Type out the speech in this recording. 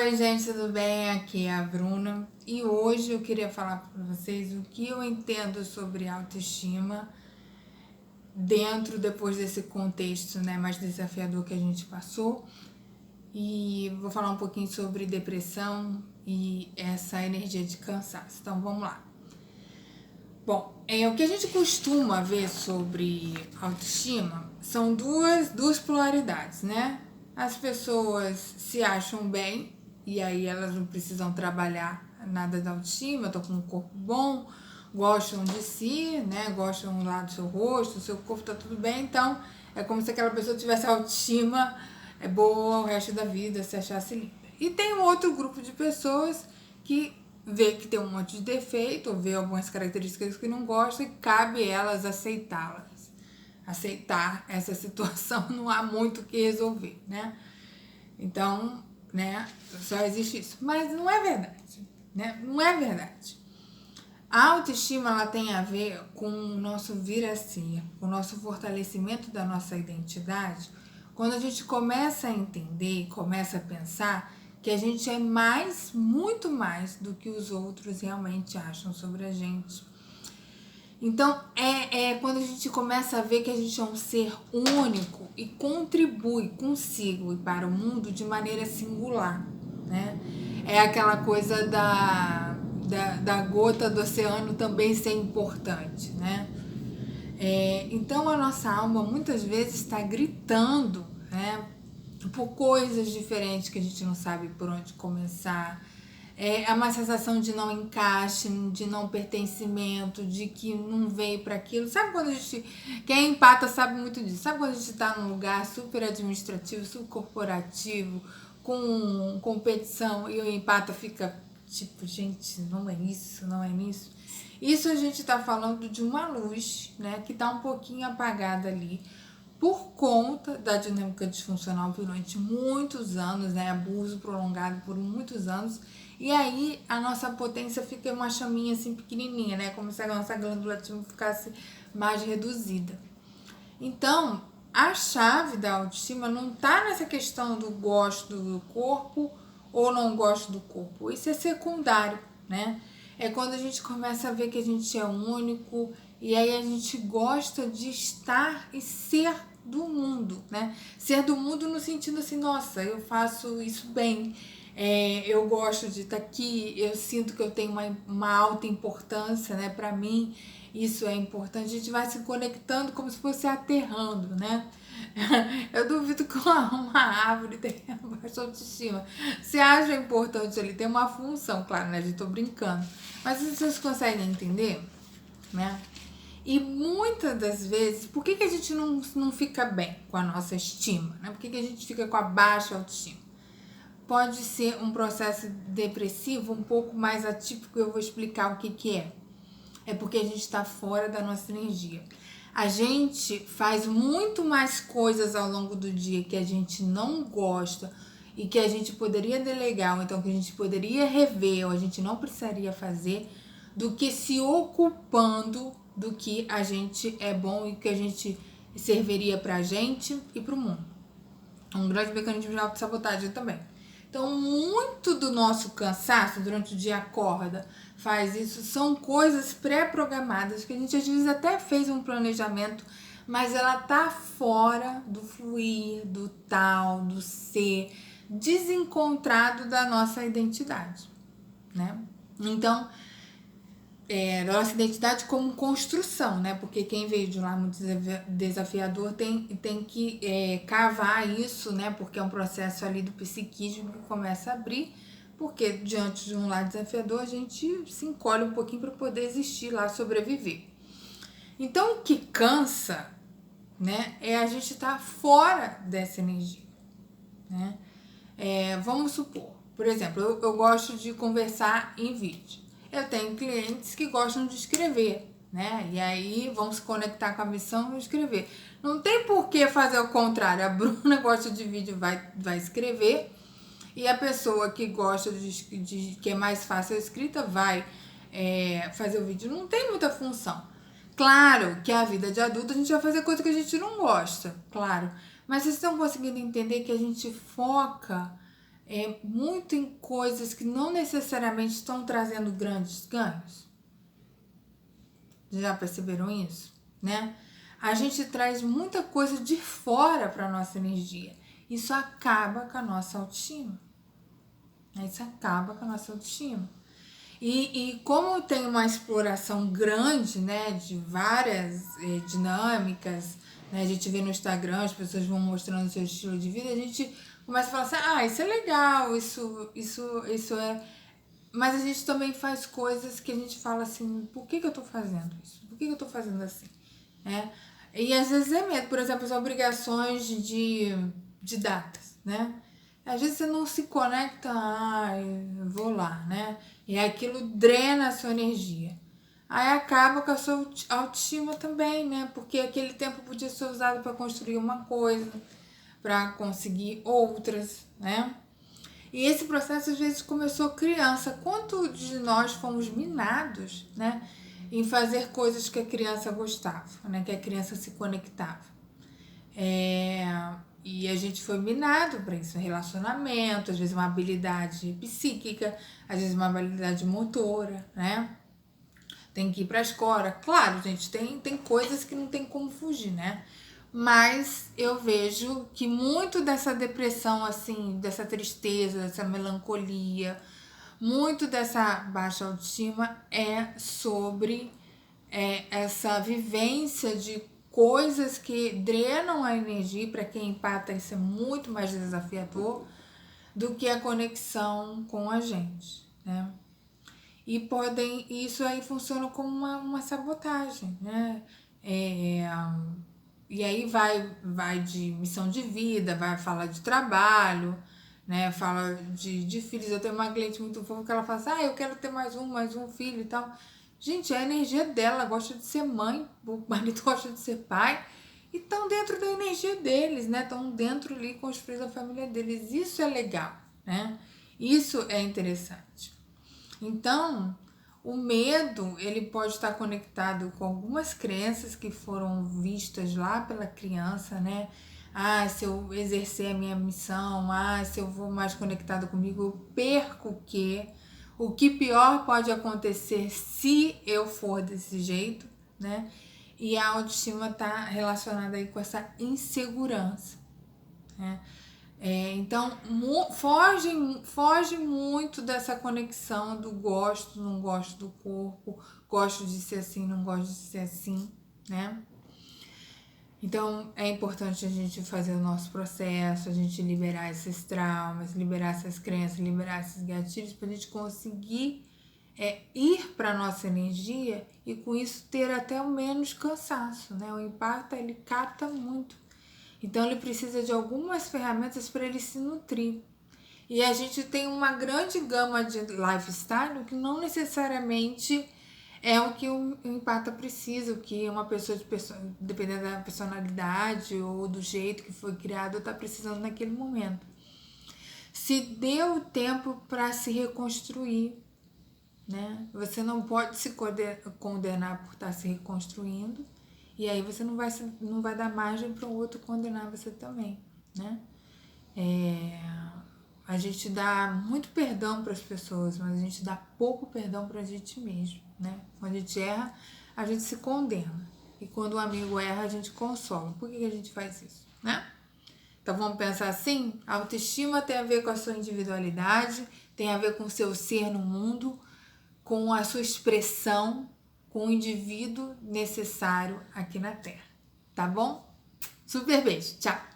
Oi, gente, tudo bem? Aqui é a Bruna e hoje eu queria falar para vocês o que eu entendo sobre autoestima depois desse contexto, né, mais desafiador que a gente passou, e vou falar um pouquinho sobre depressão e essa energia de cansaço. Então, vamos lá. Bom, o que a gente costuma ver sobre autoestima são duas polaridades, né? As pessoas se acham bem e aí elas não precisam trabalhar nada da autoestima, estão com um corpo bom, gostam de si, né? Gostam lá do seu rosto, do seu corpo, tá tudo bem. Então, é como se aquela pessoa tivesse autoestima boa o resto da vida, se achasse linda. E tem um outro grupo de pessoas que vê que tem um monte de defeito, ou vê algumas características que não gosta e cabe elas aceitá-las. Aceitar essa situação, não há muito o que resolver, né? Então, né, só existe isso. Mas não é verdade, né? Não é verdade. A autoestima, ela tem a ver com o nosso vir a si, com o nosso fortalecimento da nossa identidade, quando a gente começa a entender e começa a pensar que a gente é mais, muito mais do que os outros realmente acham sobre a gente. Então, é quando a gente começa a ver que a gente é um ser único e contribui consigo e para o mundo de maneira singular, né? É aquela coisa da gota do oceano também ser importante, né? Então, a nossa alma muitas vezes está gritando, né? Por coisas diferentes que a gente não sabe por onde começar. É uma sensação de não encaixe, de não pertencimento, de que não veio para aquilo. Sabe quando a gente... Quem empata sabe muito disso. Sabe quando a gente está num lugar super administrativo, super corporativo, com competição, e o empata fica tipo, gente, não é isso, não é nisso. Isso a gente está falando de uma luz, né, que está um pouquinho apagada ali, por conta da dinâmica disfuncional durante muitos anos, né, abuso prolongado por muitos anos, e aí a nossa potência fica uma chaminha assim pequenininha, né, como se a nossa glândula timo ficasse mais reduzida. Então, a chave da autoestima não tá nessa questão do gosto do corpo ou não gosto do corpo, isso é secundário, né? É quando a gente começa a ver que a gente é único e aí a gente gosta de estar e ser do mundo, né? Ser do mundo no sentido assim, nossa, eu faço isso bem, eu gosto de estar aqui, eu sinto que eu tenho uma alta importância, né? Para mim, isso é importante. A gente vai se conectando como se fosse aterrando, né? Eu duvido que uma árvore tenha baixa autoestima. Você acha importante ali, tem uma função, claro, né? Eu tô brincando. Mas vocês conseguem entender, né? E muitas das vezes, por que a gente não fica bem com a nossa estima? Né? Por que a gente fica com a baixa autoestima? Pode ser um processo depressivo um pouco mais atípico, eu vou explicar o que é. É porque a gente está fora da nossa energia. A gente faz muito mais coisas ao longo do dia que a gente não gosta e que a gente poderia delegar, ou então que a gente poderia rever, ou a gente não precisaria fazer, do que se ocupando do que a gente é bom e que a gente serviria pra gente e pro mundo. Um grande mecanismo de autossabotagem também. Então, muito do nosso cansaço durante o dia acorda, faz isso, são coisas pré-programadas que a gente às vezes até fez um planejamento, mas ela tá fora do fluir, do tal, do ser, desencontrado da nossa identidade, né? Então, da nossa identidade como construção, né? Porque quem veio de um lar muito desafiador tem que cavar isso, né? Porque é um processo ali do psiquismo que começa a abrir, porque diante de um lar desafiador a gente se encolhe um pouquinho para poder existir lá, sobreviver. Então o que cansa, né? É a gente estar fora dessa energia, né? Vamos supor, por exemplo, eu gosto de conversar em vídeo. Eu tenho clientes que gostam de escrever, né? E aí vão se conectar com a missão e escrever. Não tem por que fazer o contrário. A Bruna gosta de vídeo, vai escrever. E a pessoa que gosta que é mais fácil a escrita vai fazer o vídeo. Não tem muita função. Claro que a vida de adulto a gente vai fazer coisa que a gente não gosta, claro. Mas vocês estão conseguindo entender que a gente foca muito em coisas que não necessariamente estão trazendo grandes ganhos. Já perceberam isso, né? A gente traz muita coisa de fora para nossa energia. Isso acaba com a nossa autoestima. Isso acaba com a nossa autoestima. E como tem uma exploração grande, né, de várias dinâmicas, né, a gente vê no Instagram, as pessoas vão mostrando seu estilo de vida, a gente começa a falar assim, isso é legal, isso é... Mas a gente também faz coisas que a gente fala assim, por que eu tô fazendo isso? Por que eu tô fazendo assim? E às vezes é medo, por exemplo, as obrigações de datas, né? Às vezes você não se conecta, eu vou lá, né? E aquilo drena a sua energia. Aí acaba com a sua autoestima também, né? Porque aquele tempo podia ser usado para construir uma coisa, para conseguir outras, né? E esse processo às vezes começou criança. Quanto de nós fomos minados, né? Em fazer coisas que a criança gostava, né? Que a criança se conectava. E a gente foi minado para isso, relacionamento, às vezes uma habilidade psíquica, às vezes uma habilidade motora, né? Tem que ir para a escola. Claro, gente, tem coisas que não tem como fugir, né? Mas eu vejo que muito dessa depressão, assim, dessa tristeza, dessa melancolia, muito dessa baixa autoestima é sobre essa vivência de coisas que drenam a energia. Para quem empata, isso é muito mais desafiador do que a conexão com a gente, né? E isso aí funciona como uma sabotagem, né? E aí vai de missão de vida, vai falar de trabalho, né? Fala de filhos. Eu tenho uma cliente muito fofa que ela fala assim, eu quero ter mais um filho e tal. Gente, é a energia dela, ela gosta de ser mãe, o marido gosta de ser pai, e estão dentro da energia deles, né? Estão dentro ali construindo a família deles. Isso é legal, né? Isso é interessante. Então, o medo, ele pode estar conectado com algumas crenças que foram vistas lá pela criança, né? Se eu exercer a minha missão, se eu vou mais conectado comigo, eu perco o quê? O que pior pode acontecer se eu for desse jeito, né? E a autoestima está relacionada aí com essa insegurança, né? Então, foge muito dessa conexão do gosto, não gosto do corpo, gosto de ser assim, não gosto de ser assim, né? Então, é importante a gente fazer o nosso processo, a gente liberar esses traumas, liberar essas crenças, liberar esses gatilhos, para a gente conseguir ir para a nossa energia e com isso ter até o menos cansaço, né? O impacto, ele capta muito. Então, ele precisa de algumas ferramentas para ele se nutrir. E a gente tem uma grande gama de lifestyle que não necessariamente é o que o empata precisa, o que uma pessoa, dependendo da personalidade ou do jeito que foi criado, está precisando naquele momento. Se deu tempo para se reconstruir, né? Você não pode se condenar por estar se reconstruindo, e aí você não vai dar margem para o outro condenar você também, né? A gente dá muito perdão para as pessoas, mas a gente dá pouco perdão para a gente mesmo, né? Quando a gente erra, a gente se condena. E quando o amigo erra, a gente consola. Por que a gente faz isso, né? Então vamos pensar assim? A autoestima tem a ver com a sua individualidade, tem a ver com o seu ser no mundo, com a sua expressão, com o indivíduo necessário aqui na Terra. Tá bom? Super beijo. Tchau!